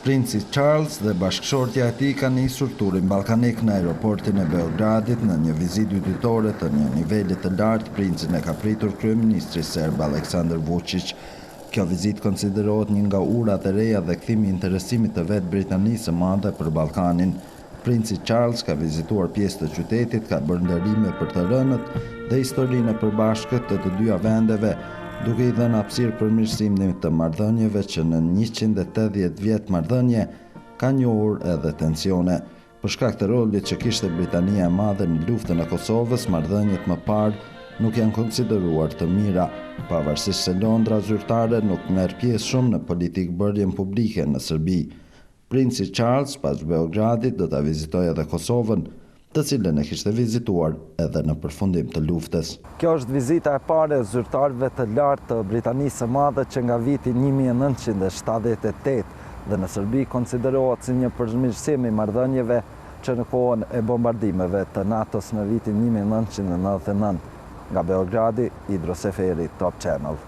Princi Charles dhe bashkëshortja e tij kanë nisur turin ballkanik në aeroportin e Beogradit në një vizitë ditore të një niveli të lartë. Princin e ka pritur kryeministri serb Aleksandar Vučić. Kjo vizitë konsiderohet një nga urat e reja dhe kthimi i interesimit të Vetë Britanisë së Madhe për Ballkanin. Princi Charles ka vizituar pjesë të qytetit, ka bërë nderime për të rënët dhe historinë e përbashkët të dyja vendeve, duke i dhënë hapësirë përmirësimit të marrëdhënieve që në 180 vjet marrëdhënie ka njohur edhe tensione. Për shkak të rolit që kishte Britania e Madhe në luftën e Kosovës, marrëdhëniet më parë nuk janë konsideruar të mira, pavarësisht se Londra zyrtare nuk merr pjesë shumë në politikbërjen publike në Serbi. Princi Charles pas Beogradit do ta vizitojë edhe Kosovën, të cilën e kishte vizituar edhe në përfundim të luftës. Kjo është vizita e parë e zyrtarëve të lartë të Britanisë së Madhe që nga viti 1978 dhe në Serbi konsiderohet si një përmirësim i marrëdhënieve që në kohën e bombardimeve të NATO-s në vitin 1999. Nga Beogradi, Idro Seferi, Top Channel.